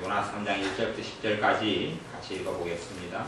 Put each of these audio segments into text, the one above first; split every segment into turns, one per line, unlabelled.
요나 3장 1절부터 10절까지 같이 읽어보겠습니다.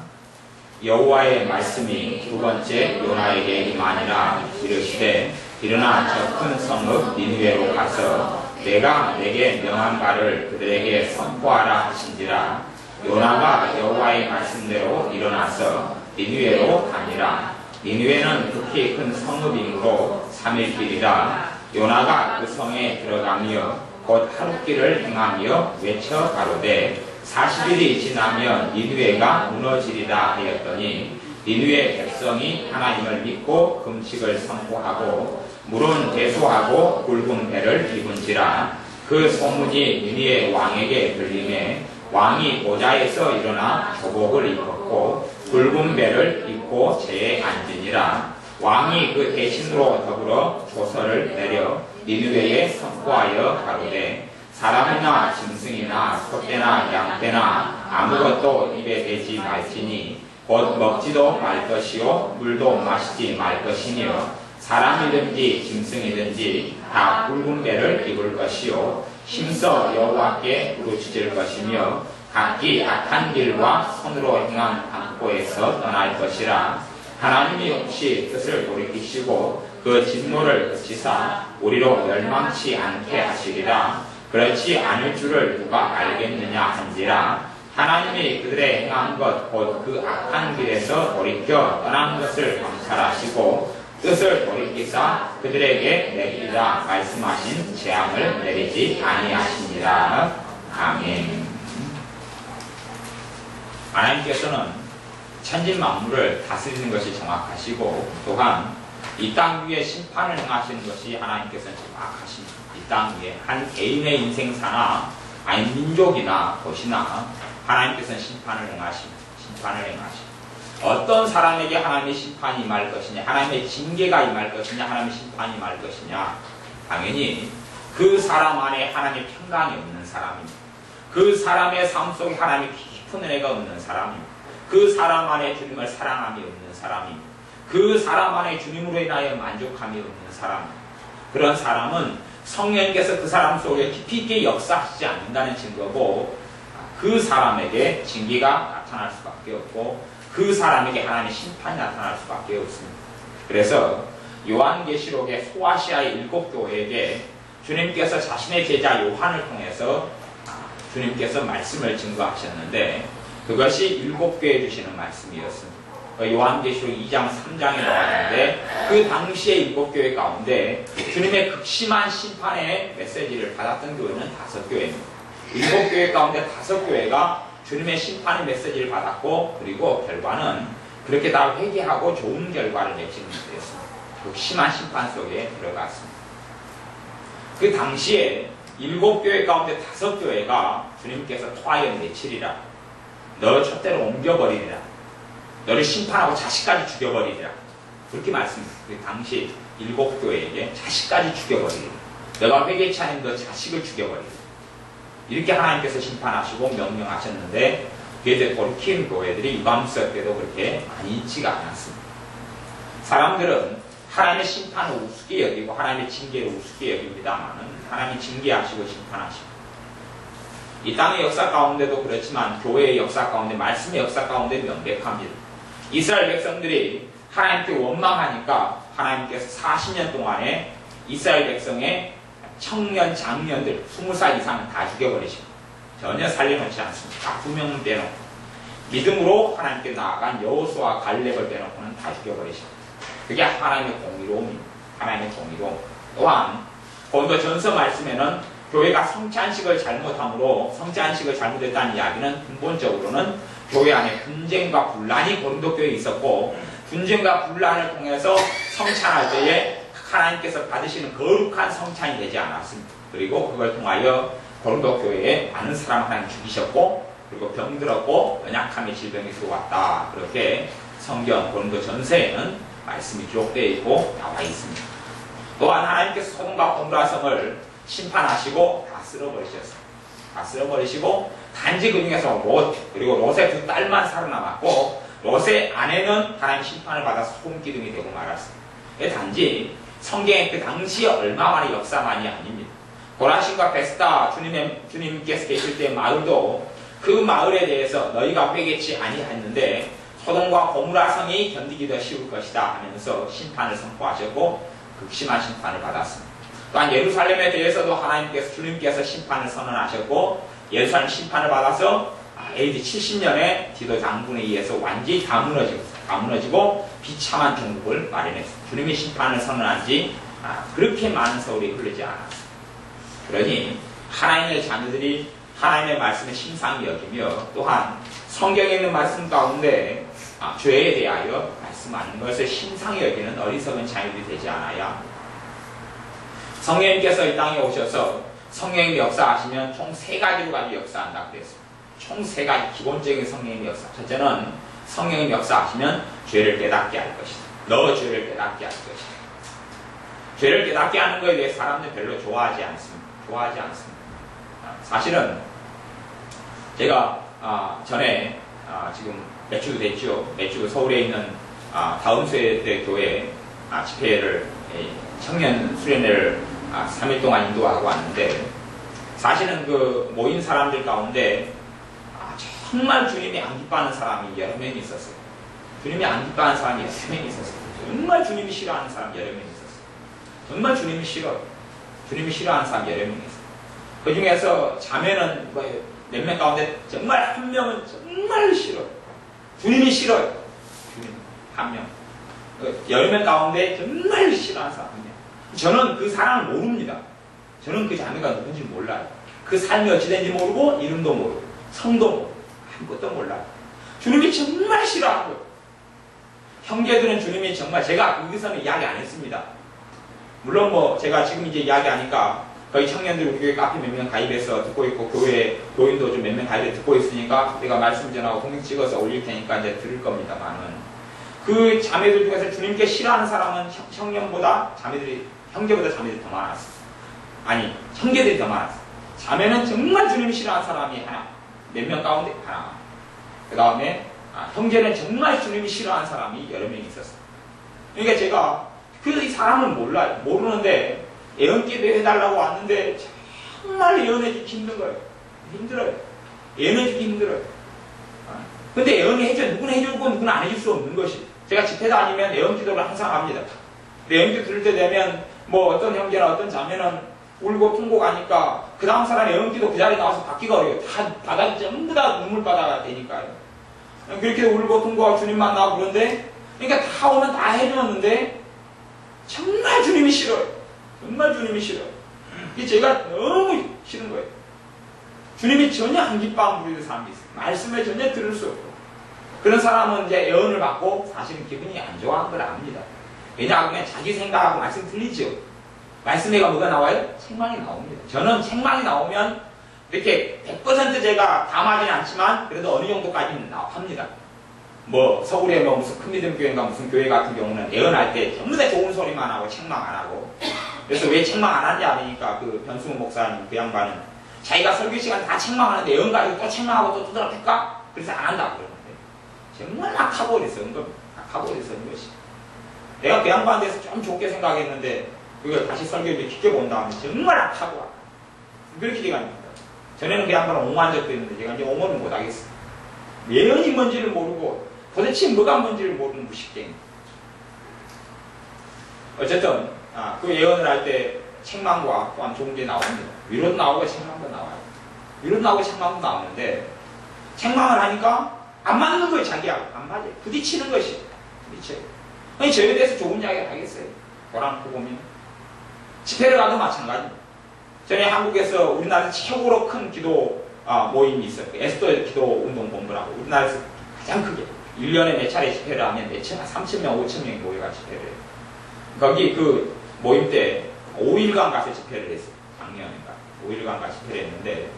여호와의 말씀이 두 번째 요나에게 임하니라. 이르시되 일어나 저 큰 성읍 니느웨로 가서 내가 내게 명한 바를 그들에게 선포하라 하신지라. 요나가 여호와의 말씀대로 일어나서 니느웨로 가니라. 니느웨는 극히 큰 성읍이므로 3일 길이라. 요나가 그 성에 들어가며 곧 하룻길을 행하며 외쳐 가로되 40일이 지나면 니느웨가 무너지리라 하였더니 니느웨 백성이 하나님을 믿고 금식을 선포하고 물은 대소하고 굵은 배를 입은지라. 그 소문이 니느웨 왕에게 들리매 왕이 보좌에서 일어나 조복을 입었고 굵은 배를 입고 제에 앉으니라. 왕이 그 대신으로 더불어 조서를 내려 니느웨에 선포하여 가로되 사람이나 짐승이나 소떼나 양떼나 아무것도 입에 대지 말지니 곧 먹지도 말 것이요 물도 마시지 말 것이며 사람이든지 짐승이든지 다 굵은 배를 입을 것이요 힘써 여호와께 부르짖을 것이며 각기 악한 길과 손으로 행한 방포에서 떠날 것이라. 하나님이 혹시 뜻을 돌이키시고 그 진노를 그치사 우리로 멸망치 않게 하시리라. 그렇지 않을 줄을 누가 알겠느냐 한지라. 하나님이 그들의 행한 것 곧 그 악한 길에서 돌이켜 떠난 것을 감찰하시고 뜻을 돌이키사 그들에게 내리라 말씀하신 재앙을 내리지 아니하시니라. 아멘. 하나님께서는 천지 만물을 다스리는 것이 정확하시고 또한 이 땅 위에 심판을 행하시는 것이 하나님께서는 정확하십니다. 이 땅 위에 한 개인의 인생사나 아니 민족이나 도시나 하나님께서는 심판을 행하십니다. 어떤 사람에게 하나님의 심판이 임할 것이냐, 하나님의 징계가 임할 것이냐, 하나님의 심판이 임할 것이냐, 당연히 그 사람 안에 하나님의 평강이 없는 사람입니다. 그 사람의 삶 속에 하나님의 깊은 은혜가 없는 사람입니다. 그 사람 안에 주님을 사랑함이 없는 사람입니다. 그 사람 안에 주님으로 인하여 만족함이 없는 사람입니다. 그런 사람은 성령께서 그 사람 속에 깊이 있게 역사하시지 않는다는 증거고 그 사람에게 징계가 나타날 수밖에 없고 그 사람에게 하나님의 심판이 나타날 수밖에 없습니다. 그래서 요한계시록의 소아시아의 7교회에게 주님께서 자신의 제자 요한을 통해서 주님께서 말씀을 증거하셨는데 그것이 7교회에 주시는 말씀이었습니다. 요한계시록 2장 3장에 나왔는데 그 당시의 7교회 가운데 주님의 극심한 심판의 메시지를 받았던 교회는 5교회입니다. 7교회 가운데 5교회가 주님의 심판의 메시지를 받았고 그리고 결과는 그렇게 다 회개하고 좋은 결과를 맺지는 못했습니다. 극심한 심판 속에 들어갔습니다. 그 당시에 7교회 가운데 5교회가 주님께서 토하여 내치리라. 너 촛대로 옮겨버리리라. 너를 심판하고 자식까지 죽여버리리라. 그렇게 말씀했어요. 그 당시 7교회에게 자식까지 죽여버리리라. 너가 회개치 않은 너 자식을 죽여버리리라. 이렇게 하나님께서 심판하시고 명령하셨는데 그에 돌이킨 교회들이 유감스럽 때도 그렇게 많이 있지가 않았습니다. 사람들은 하나님의 심판을 우습게 여기고 하나님의 징계를 우습게 여깁니다만 하나님이 징계하시고 심판하시고 이 땅의 역사 가운데도 그렇지만 교회의 역사 가운데 말씀의 역사 가운데 명백합니다. 이스라엘 백성들이 하나님께 원망하니까 하나님께서 40년 동안에 이스라엘 백성의 청년, 장년들 20살 이상은 다 죽여버리시고 전혀 살려놓지 않습니다. 딱 2명은 빼놓고 믿음으로 하나님께 나아간 여호수아와 갈렙을 빼놓고는 다 죽여버리시고 그게 하나님의 공의로움입니다. 하나님의 공의로움. 또한 고린도전서 말씀에는 교회가 성찬식을 잘못함으로 성찬식을 잘못했다는 이야기는 근본적으로는 교회 안에 분쟁과 분란이 고린도 교회에 있었고 분쟁과 분란을 통해서 성찬할 때에 하나님께서 받으시는 거룩한 성찬이 되지 않았습니다. 그리고 그걸 통하여 고린도 교회에 많은 사람을 하나님 죽이셨고 그리고 병들었고 연약함의 질병이 들어왔다. 그렇게 성경 고린도 전서에는 말씀이 기록되어 있고 나와 있습니다. 또한 하나님께서 소돔과 고모라 성을 심판하시고 다 쓸어버리셨습니다. 다 쓸어버리시고 단지 그 중에서 롯 그리고 롯의 2딸만 살아남았고 롯의 아내는 하나님 심판을 받아서 소금 기둥이 되고 말았습니다. 단지 성경의 그 당시에 얼마만의 역사만이 아닙니다. 고라신과 베스다 주님께서 계실 때 마을도 그 마을에 대해서 너희가 빼겠지 아니했는데 소돔과 고모라 성이 견디기 더 쉬울 것이다 하면서 심판을 선포하셨고 극심한 심판을 받았습니다. 또한 예루살렘에 대해서도 하나님께서 주님께서 심판을 선언하셨고 예루살렘 심판을 받아서 AD 70년에 디도 장군에 의해서 완전히 다 무너지고 비참한 종국을 마련했습니다. 주님이 심판을 선언한 지 그렇게 많은 세월이 흐르지 않았습니다. 그러니 하나님의 자녀들이 하나님의 말씀을 심상히 여기며 또한 성경에 있는 말씀 가운데 죄에 대하여 말씀하는 것을 심상히 여기는 어리석은 자녀들이 되지 않아야 성령님께서 이 땅에 오셔서 성령님이 역사하시면 총 3가지로 가지고 역사한다고 그랬습니다. 총 3가지 기본적인 성령님의 역사. 첫째는 성령님이 역사하시면 죄를 깨닫게 할 것이다. 너 죄를 깨닫게 할 것이다. 죄를 깨닫게 하는 것에 대해 사람들이 별로 좋아하지 않습니다. 사실은 제가 전에 지금 몇 주 됐죠. 몇 주 서울에 있는 다음세대 교회 집회를 청년 수련회를 3일 동안 인도하고 왔는데 사실은 그 모인 사람들 가운데 정말 주님이 안 기뻐하는 사람이 여러 명이 있었어요. 주님이 안 기뻐하는 사람이 여러 명이 있었어요. 정말 주님이 싫어하는 사람이 여러 명이 있었어요. 정말 주님이 싫어요. 주님이 싫어하는 사람이 여러 명이 있어요. 그 중에서 자매는 몇 명 가운데 정말 한 명은 정말 싫어요. 주님이 싫어요. 주님 한 명. 여러 명 가운데 정말 싫어하는 사람 한 명. 저는 그 사람을 모릅니다. 저는 그 자매가 누군지 몰라요. 그 삶이 어찌 된지 모르고 이름도 모르고 성도 모르고 아무것도 몰라요. 주님이 정말 싫어하는 거예요. 형제들은 주님이 정말 제가 거기서는 이야기 안 했습니다. 물론 뭐 제가 지금 이제 이야기하니까 거의 청년들 우리 교회 카페 몇 명 가입해서 듣고 있고 교회 교인도 좀 몇 명 가입해서 듣고 있으니까 내가 말씀 전하고 동영 찍어서 올릴 테니까 이제 들을 겁니다만은 그 자매들 중에서 주님께 싫어하는 사람은 청년보다 형제보다 자매들이 더 많았어요. 아니 형제들이 더 많았어요. 자매는 정말 주님이 싫어하는 사람이 하나, 몇 명 가운데 하나. 그 다음에 형제는 정말 주님이 싫어하는 사람이 여러 명 있었어요. 그러니까 제가 그 사람을 몰라요. 모르는데 예언기도 해달라고 왔는데 정말 예언해주기 힘든 거예요. 힘들어요. 예언해주기 힘들어요. 근데 예언을 누구는 해주고 누구는 안 해줄 수 없는 것이. 제가 집회 다니면 예언기도를 항상 합니다. 예언기도 들을 때 되면 뭐 어떤 형제나 어떤 자매는 울고 통곡하니까 그 다음 사람 예언기도 그 자리에 나와서 받기가 어려워요. 다 바닥이 전부 다 눈물바다가 되니까요. 그렇게 울고 통곡하고 주님 만나고 그런데 그러니까 다 오면 다 해주었는데 정말 주님이 싫어요. 정말 주님이 싫어요. 이게 제가 너무 싫은 거예요. 주님이 전혀 안 기뻐하는 부리는 사람이 있어요. 말씀을 전혀 들을 수 없고 그런 사람은 이제 예언을 받고 사실은 기분이 안 좋아하는 걸 압니다. 왜냐하면 자기 생각하고 말씀 들리죠. 말씀에가 뭐가 나와요? 책망이 나옵니다. 저는 책망이 나오면 이렇게 100% 제가 다 맞지는 않지만 그래도 어느 정도까지는 합니다. 뭐 서울에 뭐 무슨 큰 믿음 교회인가 무슨 교회 같은 경우는 예언할 때 전부 다 좋은 소리만 하고 책망 안 하고 그래서 왜 책망 안 하는지 아니니까 그 변승우 목사님 그 양반은 자기가 설교 시간 다 책망하는데 예언 가지고 또 책망하고 또 두드러 팰까? 그래서 안 한다고 그러는데 정말 악하버렸어. 악하버렸어 이것이. 내가 그 양반에 대해서 좀 좋게 생각했는데 그걸 다시 설교를 깊게 본 다음에 정말 악하고 그렇게 돼갑니다. 전에는 그 양반을 옹호한 적도 있는데 제가 이제 옹호를 못하겠어요. 예언이 뭔지를 모르고 도대체 뭐가 뭔지를 모르는 무식갱이. 어쨌든 그 예언을 할 때 책망과 또한 좋은 게 나옵니다. 위로도 나오고 책망도 나와요. 위로도 나오고 책망도 나오는데 책망을 하니까 안 맞는 거예요. 자기하고 안 맞아요. 부딪히는 것이에요. 부딪혀요. 아니 저에 대해서 좋은 이야기를 하겠어요. 보라놓고 보면 집회를 가도 마찬가지입니다. 전에 한국에서 우리나라에서 최고로 큰 기도 모임이 있어요. 에스더 기도 운동 본부라고 우리나라에서 가장 크게 1년에 몇 차례 집회를 하면 몇 천, 3,000명, 5,000명이 모여가 집회를 해요. 거기 그 모임 때 5일간 가서 집회를 했어요. 작년인가 5일간 가서 집회를 했는데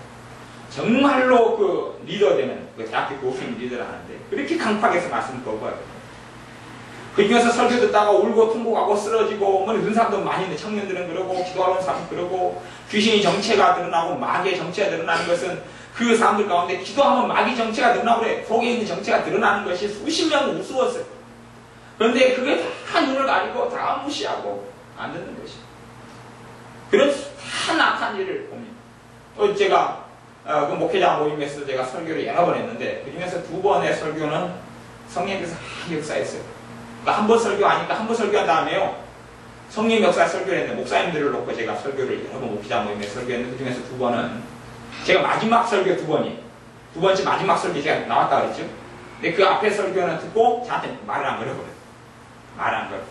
정말로 그 리더 되는 그 대학교 교수님 리더를 하는데 그렇게 강팍해서 말씀을 거부해요. 그 중에서 설교 듣다가 울고 통곡하고 쓰러지고 뭐 이런 사람도 많이 있는데 청년들은 그러고 기도하는 사람은 그러고 귀신이 정체가 드러나고 마귀의 정체가 드러나는 것은 그 사람들 가운데 기도하면 마귀 정체가 드러나고 그래. 속에 있는 정체가 드러나는 것이 수십 명 우스웠어요. 그런데 그게 다 눈을 가리고 다 무시하고 안 듣는 것이. 그런 다 감사한 일을 봅니다. 제가 그 목회자 모임에서 제가 설교를 여러 번 했는데 그 중에서 2번의 설교는 성령께서 역사했어요. 그러니까 한 번 설교하니까 한 번 설교한 다음에요. 성령 역사 설교를 했는데 목사님들을 놓고 제가 설교를 여러 번 목회자 모임에서 설교했는데 그 중에서 2번은 제가 마지막 설교 2번이 2번째 마지막 설교 제가 나왔다 그랬죠. 근데 그 앞에 설교는 듣고 저한테 말을 안 걸어버려요. 말을 안 걸어.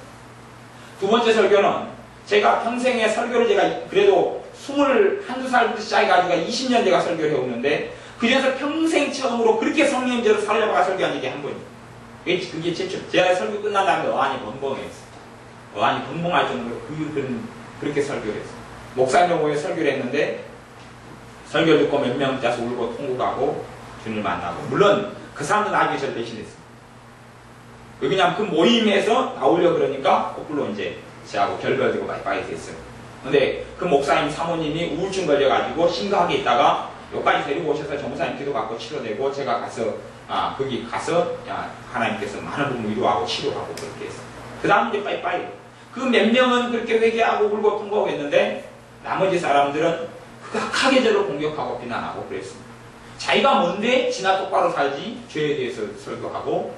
2번째 설교는 제가 평생에 설교를 제가 그래도 21~22살부터 시작해가지고 20년 제가 설교를 해오는데 그중에서 평생 처음으로 그렇게 성령님대로 살려가 설교한 적이 한 번이에요. 그게 최초. 제가 설교 끝난 다음에 어안이 벙벙했어요. 어안이 벙벙할 정도로 그렇게 설교를 했어요. 목사님 모임에 설교를 했는데 설교 듣고 몇 명 짜서 울고 통곡하고 주님을 만나고 물론 그 사람도 나중에 저를 대신했어요. 왜냐하면 그 모임에서 나오려고 그러니까 거꾸로 이제 저하고 결별되고 빠이빠이 됐어요. 근데 그 목사님 사모님이 우울증 걸려가지고 심각하게 있다가 여기까지 데리고 오셔서 정사님 기도받고 치료되고 제가 가서 거기 가서 하나님께서 많은 부분 위로하고 치료하고 그렇게 했어요. 그 다음 이제 빠이빠이. 그 몇 명은 그렇게 회개하고 울고 통곡하고 했는데 나머지 사람들은 극악하게 저를 공격하고 비난하고 그랬습니다. 자기가 뭔데 지나 똑바로 살지 죄에 대해서 설교하고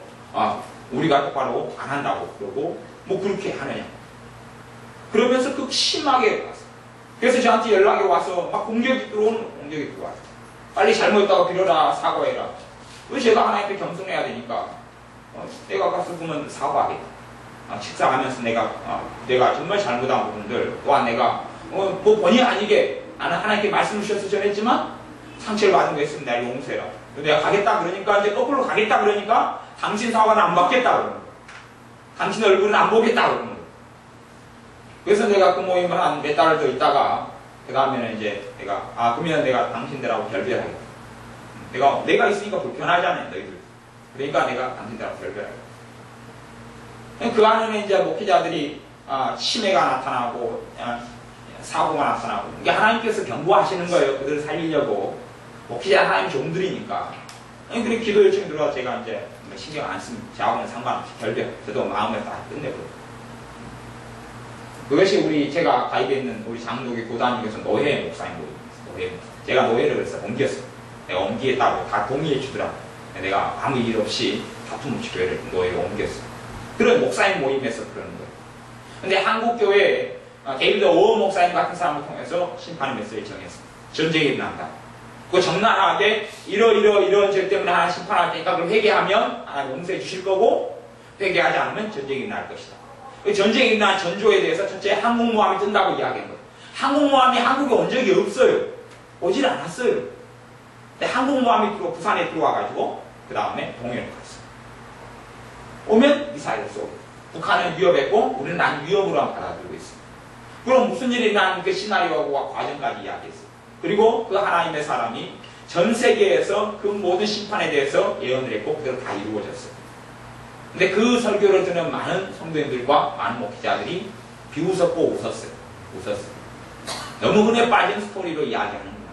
우리가 똑바로 안 한다고 그러고 뭐 그렇게 하느냐. 그러면서 극심하게 왔어요. 그래서 저한테 연락이 와서 막 공격이 들어와요. 빨리 잘못했다고 빌어라 사과해라. 왜 제가 하나님께 겸손해야 되니까 내가 가서 보면 사과하겠다. 식사하면서 내가 정말 잘못한 부분들 또한 내가 뭐 본의 아니게 나는 하나님께 말씀을 주셔서 전했지만 상처를 받은 거 있으면 내가 용서해라. 내가 가겠다 그러니까 이제 거꾸로 가겠다 그러니까 당신 사과는 안 받겠다 그러는 거예요. 당신 얼굴은 안 보겠다 그러는 거예요. 그래서 내가 그 모임을 한 몇 달을 더 있다가 그 다음에는 이제 그러면 내가 당신들하고 결별하겠다. 내가 있으니까 불편하잖아요 너희들. 그러니까 내가 당신들하고 결별하겠다. 그 안에는 이제 목회자들이 치매가 나타나고 사고가 나타나고 이게 하나님께서 경고하시는 거예요. 그들을 살리려고. 목회자 하나님 종들이니까. 그렇게 기도 요청이 들어와 제가 이제 신경 안 씁니다. 저하고는 상관없이 결별. 저도 마음을 다 끝내버려요. 그것이 제가 가입해 있는 우리 장로교 교단위에서 노예 목사님 모임입니다. 제가 노예를 그래서 옮겼어요. 내가 옮기겠다고 다 동의해 주더라고요. 내가 아무 일 없이 다툼 없이 교회를 노예로 옮겼어요. 그런 목사님 모임에서 그러는 거예요. 근데 한국교회에 데이비드 오어 목사님 같은 사람을 통해서 심판의 메시지를 정했습니다. 전쟁이 일어난다. 그 적나라하게 이런 죄 때문에 하나님 심판할 테니까 그럼 회개하면 하나님 용서해 주실 거고 회개하지 않으면 전쟁이 일어날 것이다. 그 전쟁이 일어난 전조에 대해서 첫째 항공모함이 뜬다고 이야기한 거예요. 항공모함이 한국에 온 적이 없어요. 오질 않았어요. 근데 항공모함이 부산에 들어와가지고 그 다음에 동해로 갔어요. 오면 미사일을 쏘고 북한은 위협했고 우리는 난 위협으로만 받아들이고 있습니다. 그럼 무슨 일이 난 그 시나리오와 과정까지 이야기했어요. 그리고 그 하나님의 사람이 전 세계에서 그 모든 심판에 대해서 예언을 했고 그대로 다 이루어졌어요. 근데 그 설교를 듣는 많은 성도님들과 많은 목회자들이 비웃었고 웃었어요. 너무 흔해 빠진 스토리로 이야기하는 거야.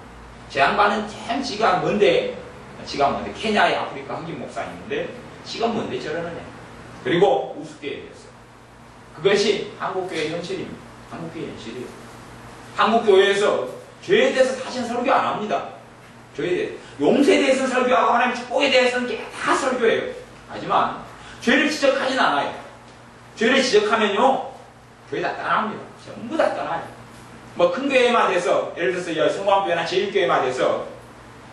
제 양반은 참 지가 뭔데 케냐의 아프리카 흑인 목사님인데 지가 뭔데 저러느냐. 그리고 우습게 얘기했어요. 그것이 한국교회의 현실입니다. 한국교회의 현실이에요. 한국교회에서 죄에 대해서 사실 설교 안 합니다. 죄에 대해서. 용서에 대해서는 설교하고 하나님 축복에 대해서는 다 설교해요. 하지만 죄를 지적하진 않아요. 죄를 지적하면요 교회 다 떠납니다. 전부 다 떠나요. 뭐 큰 교회만 돼서 예를 들어서 성광교회나 제일교회만 돼서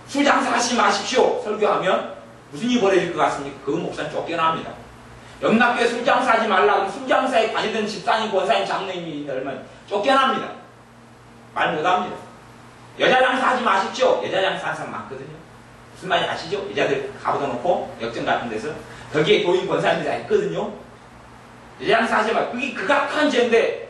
술 장사하지 마십시오 설교하면 무슨 일이 벌어질 것 같습니까? 그 목사는 쫓겨납니다. 영락교회 술 장사하지 말라 그러면 술 장사에 관여된 집사님, 권사님, 장로님이 열면 쫓겨납니다. 말 못합니다. 여자 장사하지 마십시오. 여자 장사하는 사람 많거든요. 무슨 말인지 아시죠? 여자들 가보다 놓고 역전 같은 데서 거기에 교인 권사님들이 다 있거든요. 여자 장사하지 마. 그게 극악한 죄인데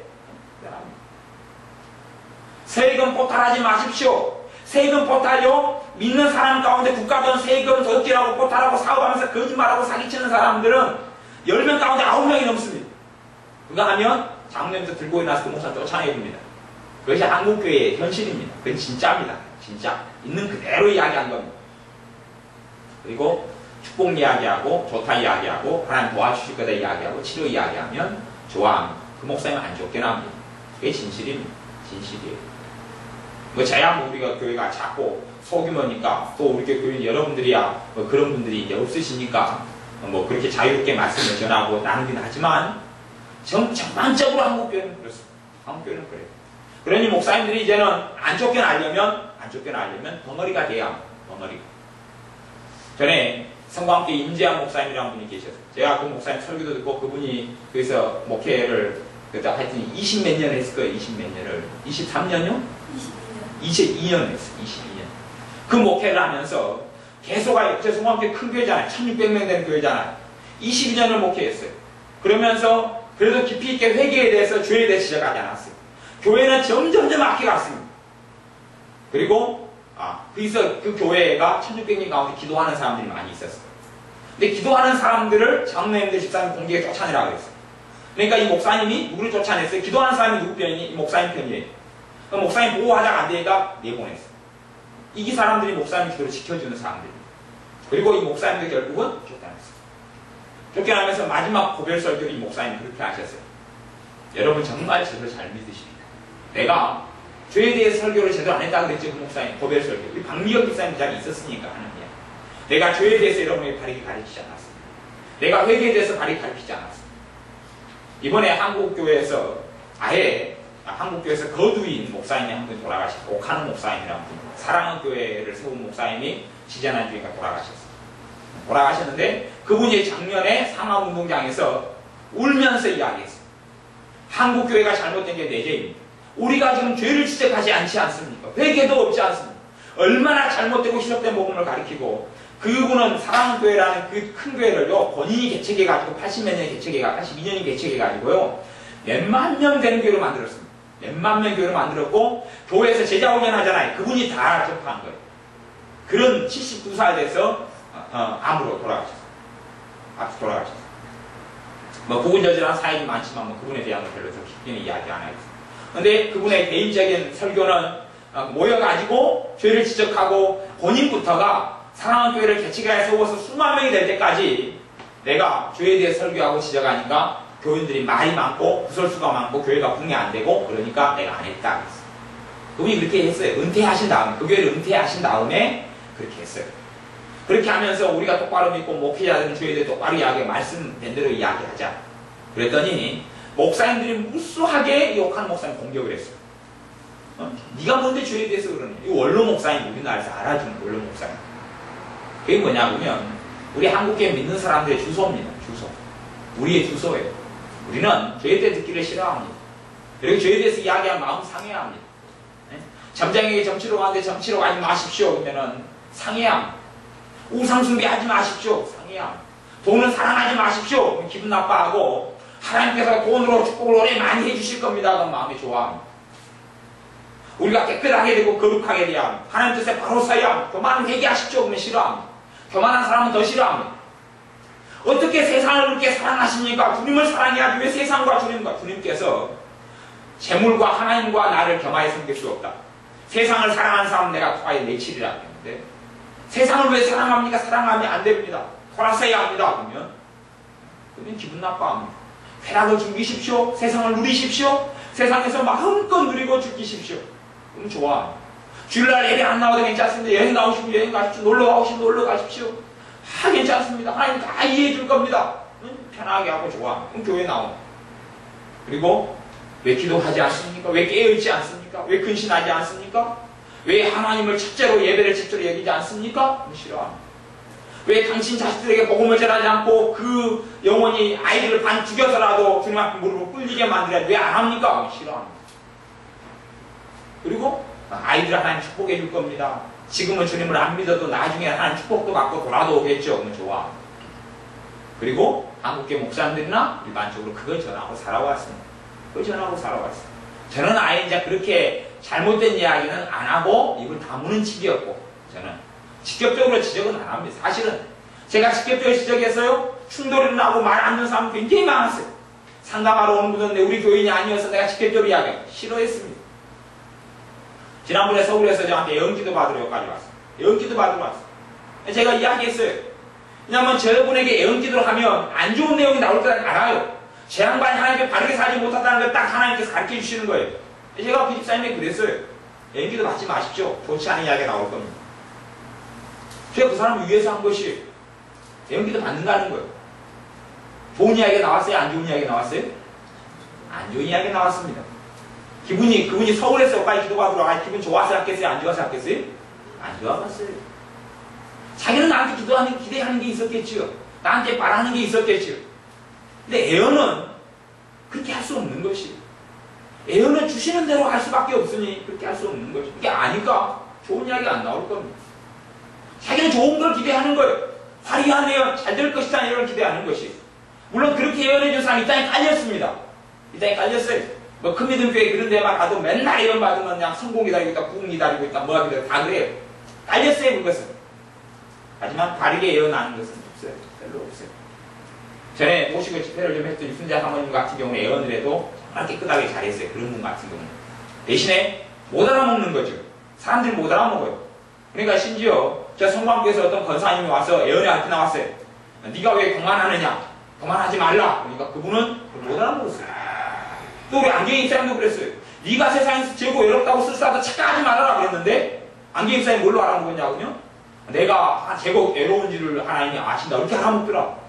세금 포탈하지 마십시오. 세금 포탈요. 믿는 사람 가운데 국가돈 세금 덕질하고 포탈하고 사업하면서 거짓말하고 사기치는 사람들은 10명 가운데 9명이 넘습니다. 그거 하면 장로님도 들고 일어나서 그 목사 쫓아내줍니다. 그것이 한국교회의 현실입니다. 그건 진짜입니다. 진짜. 있는 그대로 이야기한 겁니다. 그리고 축복 이야기하고 좋다 이야기하고 하나님 도와주실 거다 이야기하고 치료 이야기하면 좋아합니다. 그 목사님은 안 쫓겨납니다. 그게 진실입니다. 진실이에요. 뭐 저야 뭐 우리가 교회가 작고 소규모니까 또 우리 교회 여러분들이야 뭐 그런 분들이 이제 없으시니까 뭐 그렇게 자유롭게 말씀을 전하고 나누긴 하지만 전반적으로 한국교회는 그렇습니다. 한국교회는 그래요. 그러니 목사님들이 이제는 안 쫓겨나려면 덩어리가 돼야 합니다. 덩어리가. 전에 성광교회 임재한 목사님이라는 분이 계셨어요. 제가 그 목사님 설교도 듣고 그분이 거기서 목회를 그때 하여튼 20몇 년 했을 거예요. 20몇 년을. 23년요? 22년 했어요. 22년. 그 목회를 하면서 계속 제 성광교회 큰 교회잖아요. 1600명 되는 교회잖아요. 22년을 목회했어요. 그러면서 그래도 깊이 있게 회개에 대해서 죄에 대해 지적하지 않았어요. 교회는 점점점 악해갔습니다. 그리고 거기서 그 교회가 1600명 가운데 기도하는 사람들이 많이 있었어요. 근데 기도하는 사람들을 장로님들 집사님 공개에 쫓아내라고 그랬어요. 그러니까 이 목사님이 누구를 쫓아냈어요? 기도하는 사람이 누구 편이니? 이 목사님 편이에요. 그 목사님 보호하자가 안 되니까 내보냈어요. 이 사람들이 목사님 기도를 지켜주는 사람들입니다. 그리고 이 목사님도 결국은 쫓겨났어요. 쫓겨나면서 마지막 고별 설교를 이 목사님이 그렇게 하셨어요. 여러분 정말 저를 잘 믿으십니까? 내가 죄에 대해 설교를 제대로 안 했다고 그랬죠. 그 목사님 고별 설교. 우리 박미경 집사님 자리에 있었으니까 하는 거야. 내가 죄에 대해서 여러분에게 바르게 가르치지 않았습니다. 내가 회개에 대해서 바르게 가르치지 않았습니다. 이번에 한국교회에서 아예 한국교회에서 거두인 목사님이 한 분 돌아가셨고 오카노 목사님이라는 분 사랑의 교회를 세운 목사님이 지지난주인가 돌아가셨어요. 돌아가셨는데 그분이 작년에 상암운동장에서 울면서 이야기했어요. 한국교회가 잘못된 게 4개입니다. 우리가 지금 죄를 지적하지 않지 않습니까? 회개도 없지 않습니까? 얼마나 잘못되고 희석된 복음을 가리키고 그분은 사랑교회라는 그 큰 교회를요 본인이 개척해가지고 80몇 년에 개척해가 82년이 개척해가지고요 몇만 명 되는 교회로 만들었습니다. 몇만 명 교회로 만들었고 교회에서 제자훈련 하잖아요. 그분이 다 접한 거예요. 그런 79살 돼서 암으로 돌아가셨어요. 돌아가셨어요. 뭐 구근저질한 사연이 많지만 뭐 그분에 대한 별로 좀 깊게는 이야기 안 하겠습니다. 근데 그분의 개인적인 설교는 모여가지고 죄를 지적하고 본인부터가 사랑하는 교회를 개척해 세워서 수만 명이 될 때까지 내가 죄에 대해 설교하고 지적하니까 교인들이 말이 많고 구설수가 많고 교회가 붕괴 안 되고 그러니까 내가 안 했다 그랬어요. 그분이 그렇게 했어요. 은퇴하신 다음에 그 교회를 은퇴하신 다음에 그렇게 했어요. 그렇게 하면서 우리가 똑바로 믿고 목회자들은 죄에 대해 똑바로 이야기하고 말씀된 대로 이야기하자. 그랬더니 목사님들이 무수하게 욕하는 목사님 공격을 했어요. 네가 뭔데 죄에 대해서 그러냐. 이 원로 목사님 우리나라에서 알아주는 원로 목사님. 그게 뭐냐면 우리 한국에 믿는 사람들의 주소입니다. 주소. 우리의 주소예요. 우리는 죄에 대해 듣기를 싫어합니다. 그리고 죄에 대해서 이야기하면 마음 상해합니다. 점장에게 정치로 가는데 정치로 가지 마십시오. 그러면은 상해합니다. 우상숭배하지 마십시오. 상해합니다. 돈을 사랑하지 마십시오. 기분 나빠하고 하나님께서 돈으로 축복을 오래 많이 해주실 겁니다. 그럼 마음이 좋아합니다. 우리가 깨끗하게 되고 거룩하게 돼야 합니다. 하나님 뜻에 바로 서야 합니다. 교만은 회개하십시오. 그러면 싫어합니다. 교만한 사람은 더 싫어합니다. 어떻게 세상을 그렇게 사랑하십니까? 주님을 사랑해야지 왜 세상과 주님과 주님께서 재물과 하나님과 나를 겸하여 섬길 수 없다. 세상을 사랑하는 사람은 내가 토하에 내치리라 했는데 세상을 왜 사랑합니까? 사랑하면 안 됩니다. 돌아서야 합니다. 그러면 기분 나빠합니다. 쾌락을 즐기십시오. 세상을 누리십시오. 세상에서 마음껏 누리고 즐기십시오. 그럼 좋아. 주일날 예배 안 나와도 괜찮습니다. 여행 나오시면 여행 가십시오. 놀러 가오시면 놀러 가십시오. 괜찮습니다. 하나님 다 이해해 줄 겁니다. 편하게 하고 좋아. 그럼 교회 나오. 그리고 왜 기도하지 않습니까? 왜 깨어있지 않습니까? 왜 근신하지 않습니까? 왜 하나님을 첫째로 예배를 첫째로 여기지 않습니까? 싫어합니다. 왜 당신 자식들에게 복음을 전하지 않고 그 영혼이 아이들을 반 죽여서라도 주님 앞에 무릎을 꿇리게 만들어야 왜 안 합니까? 싫어합니다. 그리고 아이들 하나님 축복해 줄 겁니다. 지금은 주님을 안 믿어도 나중에 하나님 축복도 받고 돌아도 오겠죠. 그러면 좋아. 그리고 한국계 목사님들이나 일반적으로 그걸 전하고 살아왔습니다. 그걸 전하고 살아왔어요. 저는 아예 이제 그렇게 잘못된 이야기는 안 하고 입을 다무는 칙이었고 저는 직접적으로 지적은 안 합니다. 사실은 제가 직접적으로 지적해서요 충돌이 나고 말 안 듣는 사람 굉장히 많았어요. 상담하러 오는 분인데 우리 교인이 아니어서 내가 직접적으로 이야기하고 싫어했습니다. 지난번에 서울에서 저한테 예언기도 받으러 여기까지 왔어요. 예언기도 받으러 왔어요. 제가 이야기했어요. 왜냐하면 저분에게 예언기도를 하면 안 좋은 내용이 나올 줄 알아요. 제 양반이 하나님께 바르게 살지 못한다는 걸 딱 하나님께서 가르쳐 주시는 거예요. 제가 그 집사님에게 그랬어요. 연기도 받지 마십시오. 좋지 않은 이야기가 나올 겁니다. 제가 그 사람을 위해서 한 것이 연기도 받는다는 거예요. 좋은 이야기가 나왔어요? 안 좋은 이야기가 나왔어요? 안 좋은 이야기가 나왔습니다. 그분이 서울에서 빨리 기도받으러 기분 좋아서 했겠어요? 안 좋아서 했겠어요? 안 좋아봤어요. 자기는 나한테 기대하는 게 있었겠지요. 나한테 바라는 게 있었겠지요. 근데 애언은 그렇게 할 수 없는 것이. 애언은 주시는 대로 할 수밖에 없으니 그렇게 할 수 없는 것이. 그게 아니까 좋은 이야기가 안 나올 겁니다. 자기는 좋은 걸 기대하는 거예요. 화려한 애언, 잘 될 것이다 이런 걸 기대하는 것이. 물론 그렇게 애언해준 사람이 이 땅에 깔렸습니다. 이 땅에 깔렸어요. 뭐 큰 믿음 교회 그런 데만 가도 맨날 애언 받으면 그냥 성공 기다리고 있다, 부흥 기다리고 있다, 뭐 기다리고 다 그래요. 깔렸어요, 그것은. 하지만 바르게 애언하는 것은 없어요. 별로 없어요. 전에 모시고 집회를 좀 했더니 순자 사모님 같은 경우는 애언을 해도 정말 깨끗하게 잘했어요. 그런 분 같은 경우는. 대신에 못 알아먹는 거죠. 사람들이 못 알아먹어요. 그러니까 심지어 제가 성광교에서 어떤 권사님이 와서 애언에 한테 나왔어요. 네가 왜 그만하느냐? 그만하지 말라. 그러니까 그분은 못 알아먹었어요. 또 우리 안경이 사람도 그랬어요. 네가 세상에서 최고 외롭다고 쓸싸도 착각하지 말아라 그랬는데 안경이 사람이 뭘로 알아먹었냐고요? 내가 제법 외로운지를 하나님이 아신다. 이렇게 알아먹더라.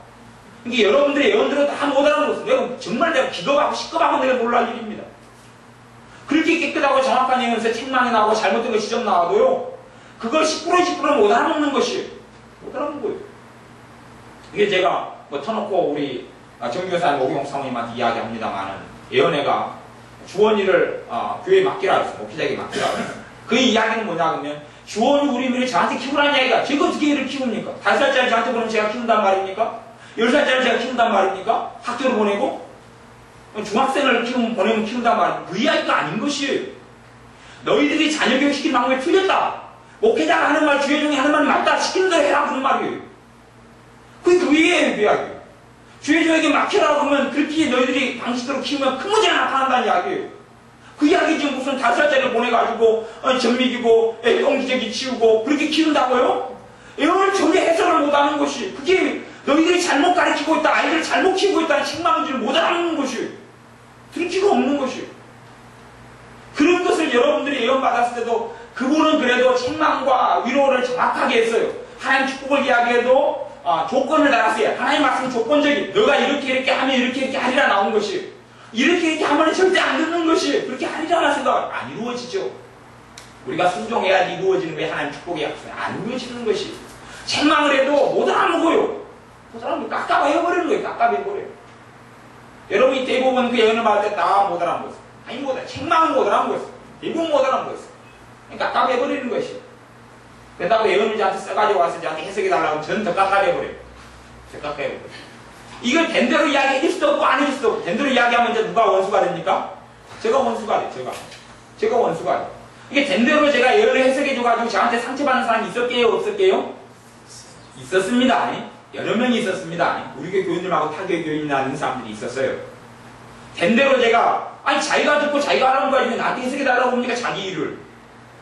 이게 여러분들의 예언들은 다 못 알아먹었어요. 정말 내가 기도하고 시급하고 내가 놀랄 일입니다. 그렇게 깨끗하고 정확한 예언에서 책망이 나오고 잘못된 거 지적 나와도요. 그걸 10%못 알아먹는 것이 못 알아먹는 거예요. 이게 제가 뭐 터놓고 우리 정교사님 오경옥 사모님한테 이야기합니다만은 예언회가 주원이를 교회에 맡기라 했어요. 목회자에게 맡기라 했어요. 그 이야기는 뭐냐 그러면 주원이 우리 미래 저한테 키우라는 이야기가 제가 어떻게 얘를 키웁니까? 5살짜리 저한테 보내면 제가 키운단 말입니까? 10살짜리 제가 키운단 말입니까? 학교를 보내고? 중학생을 보내면 키운단 말입니까? 그 이야기가 아닌 것이에요. 너희들이 자녀 교육시키는 방법이 틀렸다. 목회자가 하는 말, 주회 중에 하는 말이 맞다. 시키는 대로 해라. 그런 말이에요. 그게 그 이야기예요. 그 이야기. 주회종에게 맡기라고 하면 그렇게 너희들이 방식대로 키우면 큰 문제가 나타난다는 이야기예요. 그 이야기 지금 무슨 5살짜리를 보내가지고 전미기고 똥기저귀 치우고 그렇게 키운다고요? 이걸 전혀 해석을 못하는 것이 그게 너희들이 잘못 가르치고 있다. 아이들을 잘못 키우고 있다는 책망인지를 못 알아듣는 것이 들키가 없는 것이 그런 것을 여러분들이 예언받았을 때도 그분은 그래도 책망과 위로를 정확하게 했어요. 하나님 축복을 이야기해도 조건을 달았어요. 하나님 말씀 조건적인 너가 이렇게 하면 이렇게 하리라 나온 것이 이렇게 하면 절대 안 듣는 것이 그렇게 하리라 생각 안 이루어지죠. 우리가 순종해야지 이루어지는 게 하나님 축복의 약속이 안 이루어지는 것이 책망을 해도 못 알아먹어요. 그 사람이 깝깝해버리는 거예요. 깝깝해버려요. 여러분이 대부분 그 예언을 받을 때 다 못 알아먹었어요. 아니 책망은 못 알아먹었어요. 대부분 못 알아먹었어요. 깝깝해버리는 것이 그런다고 예언을 저한테 써가지고 와서 저한테 해석해달라고 하면 저는 더 깝깝해버려요. 더 깝깝해버려요. 이걸 된 대로 이야기해줄 수도 없고 안 해줄 수도 없고 된 대로 이야기하면 이제 누가 원수가 됩니까? 제가 원수가 돼요. 제가 원수가 돼요. 이게 된 대로 제가 예언을 해석해줘가지고 저한테 상처받는 사람이 있었게요? 없었게요? 있었습니다. 여러 명이 있었습니다. 우리 교회 교인들하고 타교회 교인이나 있는 사람들이 있었어요. 된 대로 제가 자기가 듣고 자기가 하라는 거 아니면 나한테 해석해달라고 합니까? 자기 일을.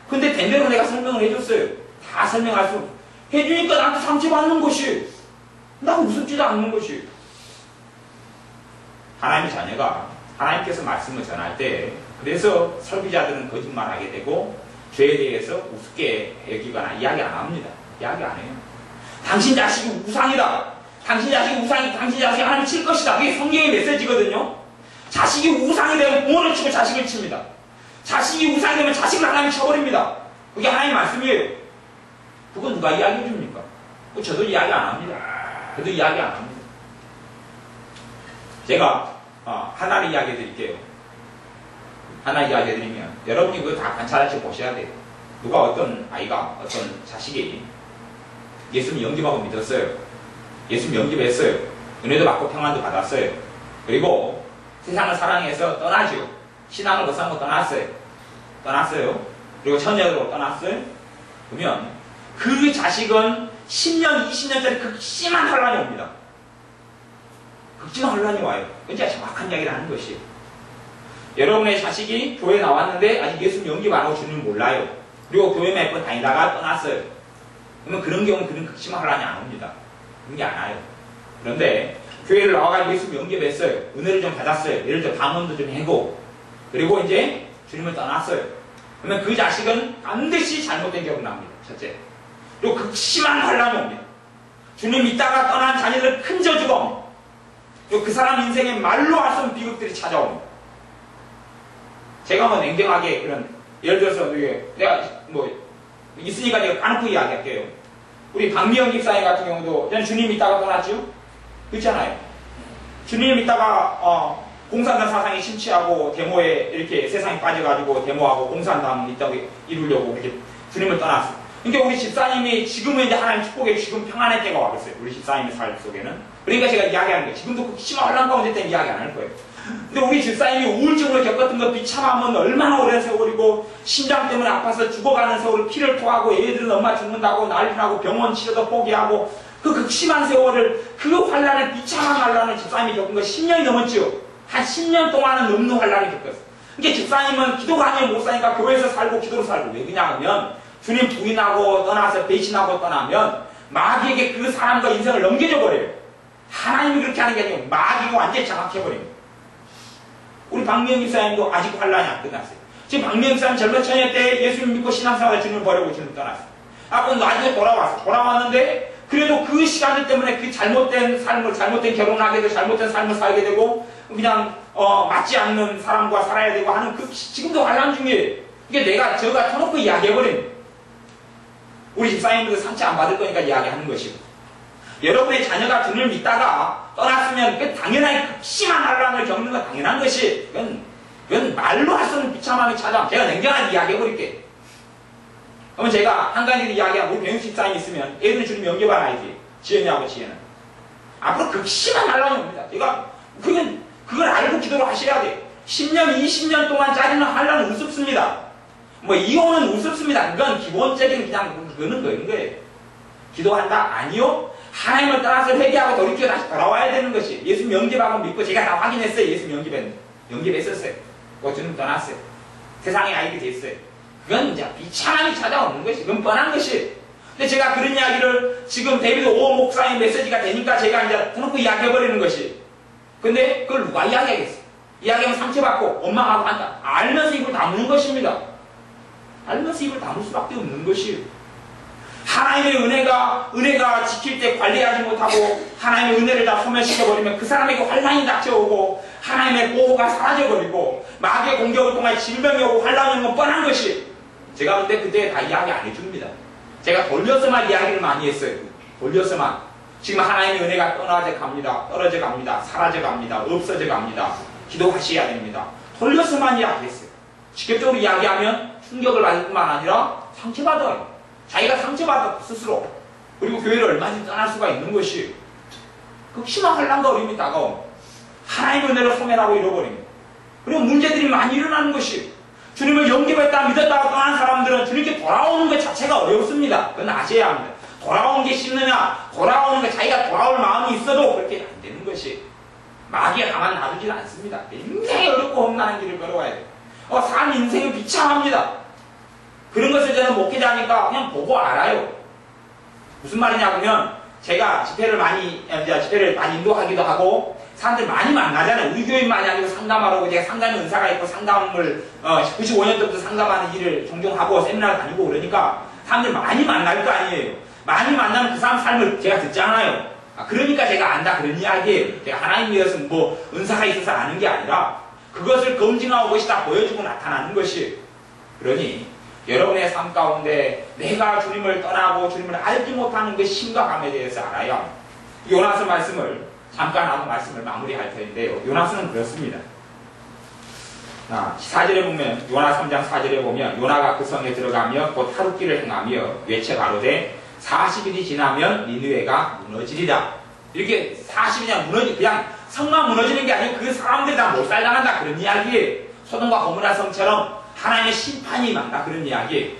근데 된 대로 내가 설명을 해줬어요. 다 설명할 수 해주니까 나한테 상처받는 것이 나 우습지도 않는 것이 하나님의 자녀가 하나님께서 말씀을 전할 때 그래서 설교자들은 거짓말하게 되고 죄에 대해서 우습게 여기거나 이야기 안 합니다. 이야기 안 해요. 당신 자식이 우상이다. 당신 자식이 우상이 당신 자식이 하나님 칠 것이다. 그게 성경의 메시지거든요. 자식이 우상이 되면 부모를 치고 자식을 칩니다. 자식이 우상이 되면 자식을 하나님 쳐버립니다. 그게 하나님의 말씀이에요. 그건 누가 이야기해 줍니까? 저도 이야기 안 합니다. 저도 이야기 안 합니다. 제가 하나를 이야기해 드릴게요. 하나 이야기해 드리면 여러분이 그거 다 관찰해서 보셔야 돼요. 누가 어떤 아이가 어떤 자식이 예수님 영접하고 믿었어요. 예수님 영접했어요. 은혜도 받고 평안도 받았어요. 그리고 세상을 사랑해서 떠나죠. 신앙을 벗어나고 떠났어요. 그리고 처녀로 떠났어요. 그러면 그 자식은 10년, 20년짜리 극심한 혼란이 옵니다. 극심한 혼란이 와요. 그게 정확한 이야기를 하는 것이에요. 여러분의 자식이 교회에 나왔는데 아직 예수님 영접 안 하고 주님을 몰라요. 그리고 교회 몇 번 다니다가 떠났어요. 그러면 그런 경우는 그런 극심한 혼란이 안 옵니다. 그런 게 안 와요. 그런데 교회를 나와가지고 예수님 영접했어요. 은혜를 좀 받았어요. 예를 들어 방언도 좀 하고 그리고 이제 주님을 떠났어요. 그러면 그 자식은 반드시 잘못된 결혼 납니다. 첫째. 그리고 극심한 환란이 옵니다. 주님 믿다가 떠난 자녀들 큰 저주가 옵니다. 그리고 그 사람 인생에 말로 할 수 없는 비극들이 찾아옵니다. 제가 뭐 냉정하게 그런, 예를 들어서 내가 뭐 있으니까 내가 까놓고 이야기할게요. 우리 박미영 집사님 같은 경우도 저는 주님 믿다가 떠났죠? 그렇잖아요. 주님 믿다가 공산당 사상이 심취하고 데모에 이렇게 세상에 빠져가지고 데모하고 공산당 믿다고 이루려고 이렇게 주님을 떠났어요. 그러니까 우리 집사님이 지금은 이제 하나님 축복에 지금 평안의 때가 와겠어요. 우리 집사님의 삶 속에는. 그러니까 제가 이야기하는 거예요. 지금도 그 심한 혼란 가운데 때는 이야기 안 할 거예요. 근데 우리 집사님이 우울증으로 겪었던 거 비참하면 얼마나 오랜 세월이고 심장 때문에 아파서 죽어가는 세월을 피를 토하고 얘들은 엄마 죽는다고 난리나고 병원 치료도 포기하고 그 극심한 세월을 그 환란을 비참한 환란을 집사님이 겪은 거 10년이 넘었죠. 한 10년 동안은 넘는 환란을 겪었어요. 그러니까 집사님은 기도가 아니면 못 사니까 교회에서 살고 기도로 살고 왜 그러냐면 주님 부인하고 떠나서 배신하고 떠나면 마귀에게 그 사람과 인생을 넘겨줘 버려요. 하나님이 그렇게 하는 게 아니고 마귀가 완전히 장악해버립니다. 우리 박미영 집사님도 아직 환란이 안 끝났어요. 지금 박미영 집사님 젊은 처녀 때 예수님 믿고 신앙생활에 주님을 버리고 주님 떠났어요. 그럼 나중에 돌아왔는데 그래도 그 시간들 때문에 그 잘못된 삶을, 잘못된 결혼을 하게 되고 잘못된 삶을 살게 되고 그냥 맞지 않는 사람과 살아야 되고 하는 그 지금도 환란 중이에요. 이게 제가 터놓고 이야기해버립니다. 우리 집사님들도 상처 안 받을 거니까 이야기하는 것이고 여러분의 자녀가 주님을 믿다가 떠났으면 그 당연하게 극심한 환란을 겪는 건 당연한 것이 그건 말로 할 수 없는 비참함이 찾아와. 제가 냉정하게 이야기해버릴게요. 그러면 제가 한 가지 이야기하면 우리 병육 집사님이 있으면 애들은 주님 영접하나야지. 지연이하고 지연은. 앞으로 극심한 환란이 옵니다. 제가 그걸 알고 기도를 하셔야 돼요. 10년, 20년 동안 짜리는 환란은 우습습니다. 뭐 이혼은 우습습니다. 그건 기본적인 그냥 그거는 거예요. 기도한다? 아니요. 하나님을 떠나서 회개하고 돌이켜 다시 돌아와야 되는 것이 예수님 영접하고 믿고 제가 다 확인했어요. 예수님 영접했었어요. 그거 주님 떠났어요. 세상에 아이게 됐어요. 그건 이제 비참함이 찾아오는 것이 그건 뻔한 것이. 근데 제가 그런 이야기를 지금 데이비드 오 목사의 메시지가 되니까 제가 이제 대놓고 이야기해버리는 것이. 근데 그걸 누가 이야기하겠어? 이야기하면 상처받고 원망하고 한다. 알면서 입을 다무는 것입니다. 알면서 입을 다물 수밖에 없는 것이에요. 하나님의 은혜가 지킬 때 관리하지 못하고 하나님의 은혜를 다 소멸시켜버리면 그 사람에게 환란이 닥쳐오고 하나님의 보호가 사라져버리고 마귀의 공격을 통해 질병이 오고 환란이 오는 건 뻔한 것이. 제가 그때 다 이야기 안 해줍니다. 제가 돌려서만 이야기를 많이 했어요. 돌려서만. 지금 하나님의 은혜가 떠나져 갑니다. 떨어져 갑니다. 사라져 갑니다. 없어져 갑니다. 기도하셔야 됩니다. 돌려서만 이야기했어요. 직접적으로 이야기하면 충격을 받을 뿐만 아니라 상처받아요. 자기가 상처받아 스스로. 그리고 교회를 얼마든지 떠날 수가 있는 것이. 극심한 환란과 어려움이 다가옴. 하나님의 은혜를 소멸하고 잃어버립니다. 그리고 문제들이 많이 일어나는 것이. 주님을 영접했다 믿었다가 떠난 사람들은 주님께 돌아오는 것 자체가 어렵습니다. 그건 아셔야 합니다. 돌아오는 게 쉽느냐, 돌아오는 게 자기가 돌아올 마음이 있어도 그렇게 안 되는 것이. 마귀가 가만 놔두질 않습니다. 굉장히 어렵고 험난한 길을 걸어와야 돼요. 사람 인생은 비참합니다. 그런 것을 저는 목회자니까 그냥 보고 알아요. 무슨 말이냐 그러면 제가 집회를 많이 인도하기도 하고 사람들 많이 만나잖아요. 우리 교인만이 아니고 상담하러 제가 상담의 은사가 있고 상담을 95년 때부터 상담하는 일을 종종 하고 세미나를 다니고 그러니까 사람들 많이 만날 거 아니에요. 많이 만나면 그 사람 삶을 제가 듣잖아요. 그러니까 제가 안다 그런 이야기예요. 제가 하나님이어서 뭐 은사가 있어서 아는 게 아니라 그것을 검증하고 그것이 다 보여주고 나타나는 것이. 그러니 여러분의 삶 가운데 내가 주님을 떠나고 주님을 알지 못하는 그 심각함에 대해서 알아야 합니다. 요나서 말씀을 잠깐 하고 말씀을 마무리할 터인데요. 요나서는 그렇습니다. 4절에 보면 요나 3장 4절에 보면 요나가 그 성에 들어가며 곧 하룻길을 행하며 외쳐 가로되 40일이 지나면 니느웨가 무너지리라. 이렇게 40일이나 그냥 성만 무너지는 게 아니고 그 사람들이 다 몰살당한다 그런 이야기예요. 소돔과 고모라 성처럼 하나님의 심판이 임한다 그런 이야기예요.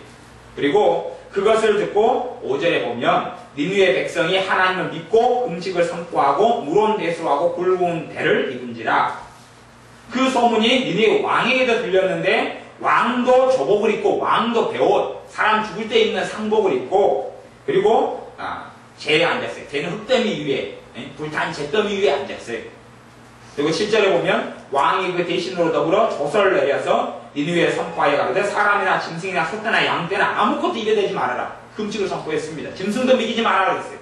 그리고 그것을 듣고 5절에 보면 니느웨 백성이 하나님을 믿고 음식을 선포하고 물온 대수하고 굵은 대를 입은지라. 그 소문이 니느웨 왕에게도 들렸는데 왕도 조복을 입고 왕도 베옷 사람 죽을 때 입는 상복을 입고 그리고 재에 앉았어요. 재는 흙더미 위에 불탄 잿더미 위에 앉았어요. 그리고 7절에 보면 왕이 그 대신으로 더불어 조서를 내려서 니느웨에 선포하여 가로되 사람이나 짐승이나 소떼나 양떼나 아무것도 입에 대지 말아라. 금칙을 선포했습니다. 짐승도 먹이지 말아라 그랬어요.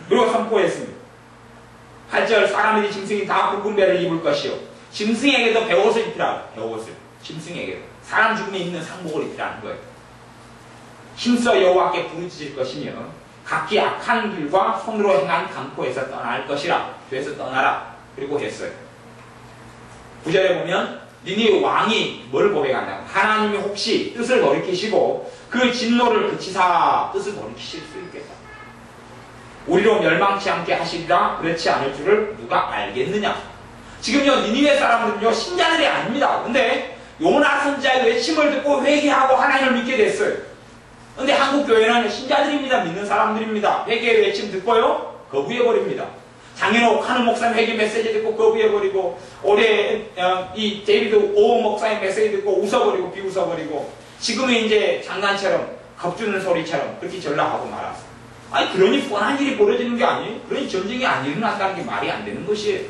그리고 선포했습니다. 8절 사람이든 짐승이 다 굵은 배를 입을 것이요 짐승에게도 베옷을 입히라. 베옷을 짐승에게도 사람 죽음에 입는 상복을 입히라는 거예요. 힘써 여호와께 부르짖을 것이며 각기 악한 길과 손으로 행한 강포에서 떠날 것이라. 그래서 떠나라. 그리고 했어요. 9절에 보면 니네 왕이 뭘 고백하냐. 하나님이 혹시 뜻을 돌이키시고 그 진노를 그치사 뜻을 돌이키실 수 있겠다. 우리로 멸망치 않게 하시리라. 그렇지 않을 줄을 누가 알겠느냐. 지금요 니느웨 사람들은요 신자들이 아닙니다. 근데 요나 선지자의 외침을 듣고 회개하고 하나님을 믿게 됐어요. 근데 한국 교회는 신자들입니다. 믿는 사람들입니다. 회개의 외침 듣고요 거부해버립니다. 장현옥 하는 목사님 회개 메시지 듣고 거부해버리고 올해 이 데이비드 오 목사님 메시지 듣고 웃어버리고 비웃어버리고 지금은 이제 장난처럼 겁주는 소리처럼 그렇게 전락하고 말았어요. 아니 그러니 뻔한 일이 벌어지는 게 아니에요. 그러니 전쟁이 안 일어났다는 게 말이 안 되는 것이에요.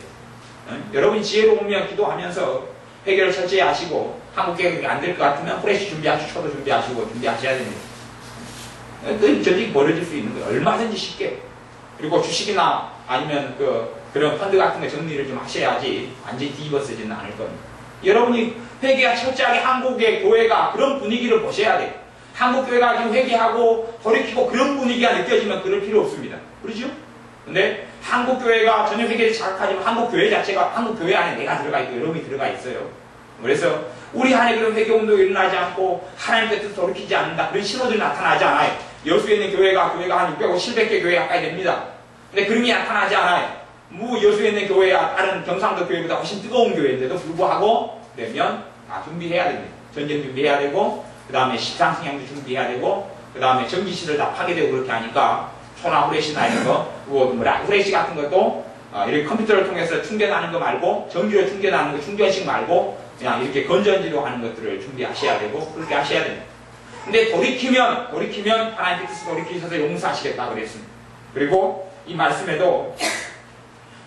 여러분이 지혜로우면 기도하면서 회개를 철저히 하시고 한국교회가 그렇게 안 될 것 같으면 후레쉬 준비하시고 초도 준비하시고 준비하셔야 됩니다. 그 전쟁이 벌어질 수 있는 거예요. 얼마든지 쉽게. 그리고 주식이나 아니면 그런 펀드 같은 거 정리를 좀 하셔야지 완전히 뒤집어쓰지는 않을 겁니다. 여러분이 회개가 철저하게 한국의 교회가 그런 분위기를 보셔야 돼요. 한국 교회가 지금 회개하고 돌이키고 그런 분위기가 느껴지면 그럴 필요 없습니다. 그렇죠? 근데 한국 교회가 전혀 회개를 자극하지만 한국 교회 자체가 한국 교회 안에 내가 들어가 있고 여러분이 들어가 있어요. 그래서 우리 안에 그런 회개 운동이 일어나지 않고 하나님의 뜻을 돌이키지 않는다. 그런 신호들이 나타나지 않아요. 여수에 있는 교회가 한 650, 700개 교회 가까이 됩니다. 근데 그런 게 나타나지 않아요. 여수에 있는 교회야 다른 경상도 교회보다 훨씬 뜨거운 교회인데도 불구하고 그러면 다 준비해야 됩니다. 전쟁 준비해야 되고 그 다음에 십상승향도 준비해야 되고 그 다음에 전기실을 다 파괴되고 그렇게 하니까 초나 후레쉬나 이런 거 후레쉬 같은 것도 이렇게 컴퓨터를 통해서 충전하는 거 말고 전기로 충전하는 거 충전식 말고 그냥 이렇게 건전지로 하는 것들을 준비하셔야 되고 그렇게 하셔야 됩니다. 근데 돌이키면 하나님의 뜻을 돌이키셔서 용서하시겠다 그랬습니다. 그리고 이 말씀에도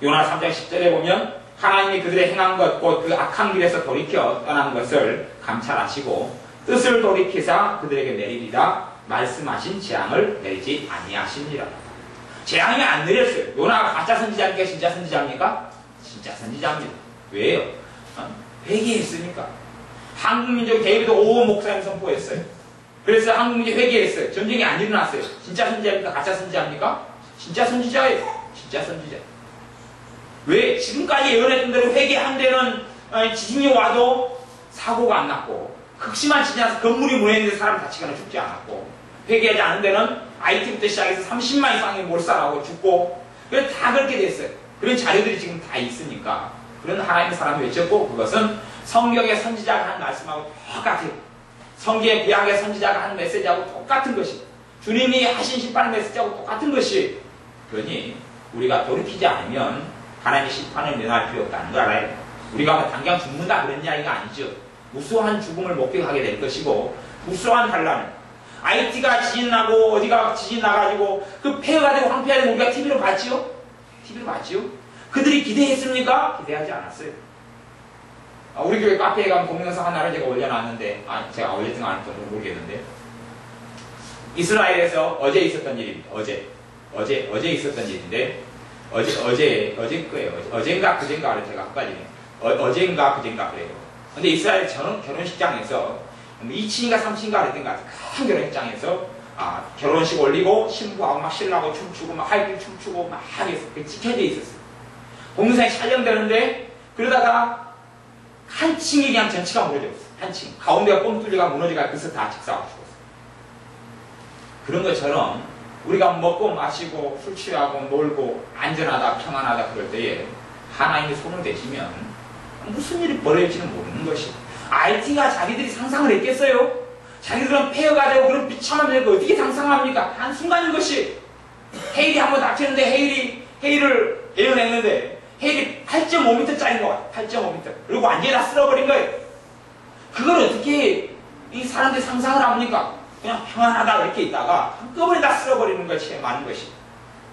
요나 3장 10절에 보면 하나님이 그들의 행한 것 곧 그 악한 길에서 돌이켜 떠난 것을 감찰하시고 뜻을 돌이키사 그들에게 내리리라 말씀하신 재앙을 내리지 아니하시니라. 재앙이 안 내렸어요. 요나가 가짜 선지자입니까? 진짜 선지자입니까? 진짜 선지자입니다. 왜요? 회개했으니까. 한국민족 데이비드 오 목사님 선포했어요. 그래서 한국민족이 회개했어요. 전쟁이 안 일어났어요. 진짜 선지자입니까? 가짜 선지자입니까? 진짜 선지자예요. 진짜 선지자. 왜? 지금까지 예언했던 대로 회개한 데는 지진이 와도 사고가 안 났고 극심한 지진이 나서 건물이 무너졌는데 사람 다치거나 죽지 않았고 회개하지 않은 데는 IT부터 시작해서 30만 이상이 몰살하고 죽고 그래서 다 그렇게 됐어요. 그런 자료들이 지금 다 있으니까 그런 하나님의 사람이 외쳤고 그것은 성경의 선지자가 한 말씀하고 똑같아요. 성경의 구약의 선지자가 하는 메시지하고 똑같은 것이 주님이 하신 심판 메시지하고 똑같은 것이 그러니 우리가 돌이키지 않으면 하나님의 심판을 면할 필요 없다는 걸 알아야 돼요. 우리가 당장 죽는다 그런 이야기가 아니죠. 무수한 죽음을 목격하게 될 것이고 무수한 환란 IT가 지진 나고 어디가 지진 나가지고 그 폐허가 되고 황폐가 되고 우리가 TV로 봤지요? TV로 봤지요? 그들이 기대했습니까? 기대하지 않았어요. 우리 교회 카페에 가면 동영상 하나를 제가 올려놨는데 제가 올렸던 거 아닌지 모르겠는데 이스라엘에서 어제 있었던 일입니다. 어제 있었던 일인데 어제 거예요. 어젠가 그젠가를 제가 헷갈리네요. 어젠가 그젠가 그래요. 근데 이스라엘 결혼식장에서 2층인가 3층인가 그랬던 것 같아요. 큰 결혼식장에서 결혼식 올리고 신부하고 막 신랑하고 춤추고 막 하이킹 춤추고 막 찍혀져 있었어요. 동영상이 촬영되는데 그러다가 한 층이 그냥 전체가 무너졌어요. 한 층. 가운데가 뻥 뚫리가 무너지가 그래서 다 직사가 죽었어요. 그런 것처럼 우리가 먹고 마시고 술 취하고 놀고 안전하다 평안하다 그럴 때에 하나님의 손을 대시면 무슨 일이 벌어질지는 모르는 것이 IT가 자기들이 상상을 했겠어요? 자기들은 폐허가 되고 그런 비참한 일을 어떻게 상상합니까? 한순간인 것이 헤일이 한번 닥쳤는데 헤일을 예언했는데 헤일이 8.5m짜리인 것 같아요. 8.5m. 그리고 완전히 다 쓸어버린 거예요. 그걸 어떻게 이 사람들이 상상을 합니까? 그냥 평안하다 이렇게 있다가 한꺼번에 다 쓸어버리는 것이 많은 것이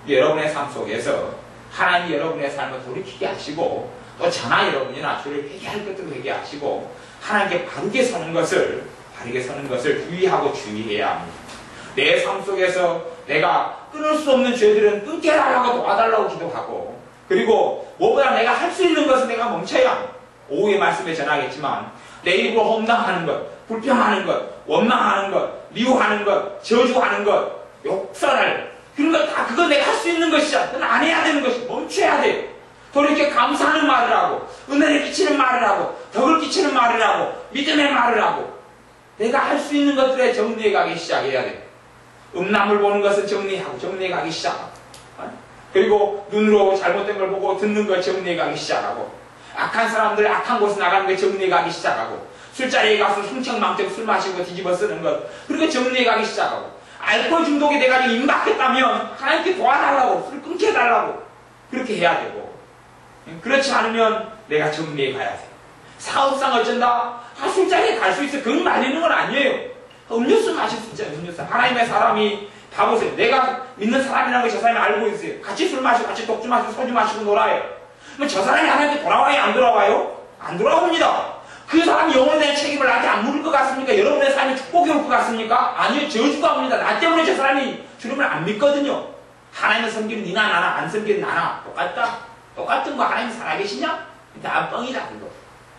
여러분의 삶 속에서 하나님이 여러분의 삶을 돌이키게 하시고 또 저나 여러분이나 주를 회개할 것들을 회개하시고 하나님께 바르게 서는 것을 주의하고 주의해야 합니다. 내 삶 속에서 내가 끊을 수 없는 죄들은 끊게 해달라고 도와달라고 기도하고, 그리고 무엇보다 내가 할 수 있는 것은 내가 멈춰야 합니다. 오후에 말씀에 전하겠지만 내 입으로 험담하는 것, 불평하는 것, 원망하는 것, 미워하는 것, 저주하는 것, 욕설을, 그런 거 다 그거 내가 할 수 있는 것이야. 그건 안 해야 되는 것이, 멈춰야 돼. 더 이렇게 감사하는 말을 하고, 은혜를 끼치는 말을 하고, 덕을 끼치는 말을 하고, 믿음의 말을 하고, 내가 할 수 있는 것들에 정리해 가기 시작해야 돼. 음란물 보는 것은 정리해 가기 시작하고, 그리고 눈으로 잘못된 걸 보고 듣는 걸 정리해 가기 시작하고, 악한 사람들 악한 곳에 나가는 걸 정리해 가기 시작하고, 술자리에 가서 흥청망청 술 마시고 뒤집어 쓰는 것, 그렇게 정리해 가기 시작하고, 알코올 중독이 돼가지고 임박했다면 하나님께 도와달라고, 술 끊게 해달라고 그렇게 해야 되고, 그렇지 않으면 내가 정리해 가야 돼. 사업상 어쩐다? 술자리에 갈 수 있어. 그건 말리는 건 아니에요. 음료수 마실 수 있잖아요. 음료수. 하나님의 사람이 봐보세요. 내가 믿는 사람이라는 걸 저 사람이 알고 있어요. 같이 술 마시고 같이 독주 마시고 소주 마시고 놀아요. 그럼 저 사람이 하나님께 돌아와요? 안 돌아와요? 안 돌아옵니다. 그 사람이 영혼에 대한 책임을 나한테 안 물을 것 같습니까? 여러분의 삶에 축복이 올 것 같습니까? 아니요. 저주가 옵니다. 나 때문에 저 사람이 주님을 안 믿거든요. 하나님을 섬기는 니나 나나 안 섬기는 나나 똑같다. 똑같은 거 하나님 살아계시냐? 다 뻥이다 그거.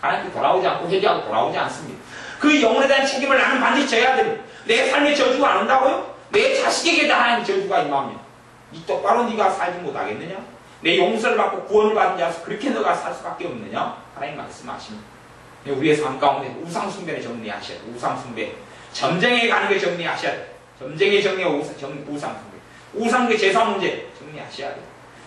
하나님께 돌아오지 않고 회개하고 돌아오지 않습니다. 그 영혼에 대한 책임을 나는 반드시 져야 됩니다. 내 삶에 저주가 안 온다고요? 내 자식에게도 하나님 저주가 임합니다. 이 똑바로 네가 살지 못하겠느냐? 내 용서를 받고 구원을 받은 자서 그렇게 너가 살 수밖에 없느냐? 하나님 말씀하십니다. 우리의 삶 가운데 우상숭배를 정리하셔야 돼. 우상숭배. 점쟁이에 가는 걸 정리하셔야 돼. 점쟁이 정리가 우상숭배. 우상숭배 제사 문제 정리하셔야 돼.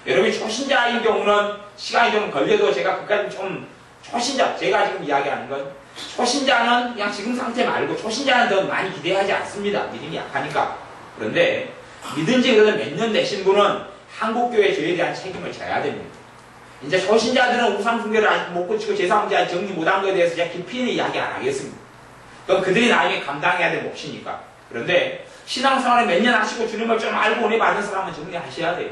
여러분이 초신자인 경우는 시간이 좀 걸려도 제가 그까지 좀 초신자, 제가 지금 이야기하는 건 초신자는 그냥 지금 상태 말고 초신자는 더 많이 기대하지 않습니다. 믿음이 약하니까. 그런데 믿은 지 그래도 몇 년 되신 분은 한국교회 죄에 대한 책임을 져야 됩니다. 이제 초신자들은 우상숭배를 아직 못 고치고 제사문제 정리 못한 것에 대해서 제가 깊이는 이야기 안 하겠습니다. 그건 그들이 나중에 감당해야 될 몫이니까. 그런데 신앙생활을 몇 년 하시고 주님을 좀 알고 은혜 받는 사람은 정리하셔야 돼요.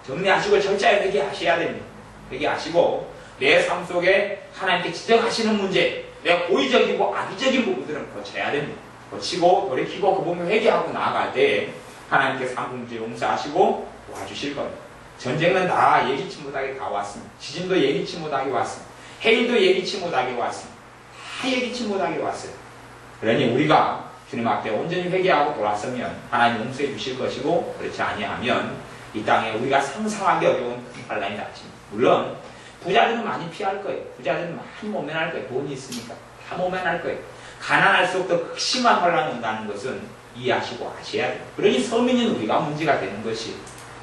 정리하시고 철저히 회개하셔야 됩니다. 회개하시고 내 삶 속에 하나님께 지적하시는 문제, 내가 고의적이고 악의적인 부분들은 고쳐야 됩니다. 고치고 돌이키고 그 부분을 회개하고 나아갈 때 하나님께 삼국문제 용서하시고 도와주실 겁니다. 전쟁은 다 예기치 못하게 다 왔습니다. 지진도 예기치 못하게 왔습니다. 해일도 예기치 못하게 왔습니다. 다 예기치 못하게 왔어요. 그러니 우리가 주님 앞에 온전히 회개하고 돌아서면 하나님 용서해 주실 것이고, 그렇지 아니하면 이 땅에 우리가 상상하기 어려운 환란이 닥칩니다. 물론 부자들은 많이 피할 거예요. 부자들은 많이 모면할 거예요. 돈이 있으니까 다 모면할 거예요. 가난할수록 더 극심한 환란이 온다는 것은 이해하시고 아셔야 돼요. 그러니 서민인 우리가 문제가 되는 것이,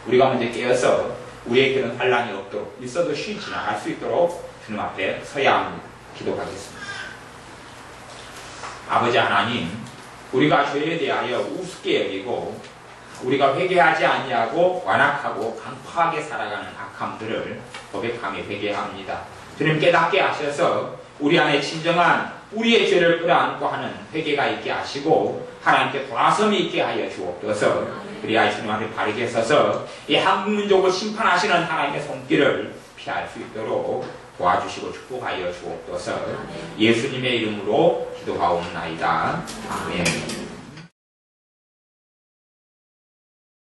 우리가 먼저 깨어서 우리의 그런 환란이 없도록, 있어도 쉬 지나갈 수 있도록 주님 앞에 서야 합니다. 기도하겠습니다. 아버지 하나님, 우리가 죄에 대하여 우습게 여기고 우리가 회개하지 아니하고 완악하고 강팍하게 살아가는 악함들을 고백하며 회개합니다. 주님 깨닫게 하셔서 우리 안에 진정한 우리의 죄를 끌어안고 하는 회개가 있게 하시고 하나님께 돌아섬이 있게 하여 주옵소서. 그리하여 주님 앞에 바르게 서서 이 한국 민족을 심판하시는 하나님의 손길을 피할 수 있도록 도와주시고 축복하여 주옵소서. 예수님의 이름으로 기도하옵나이다. 아멘.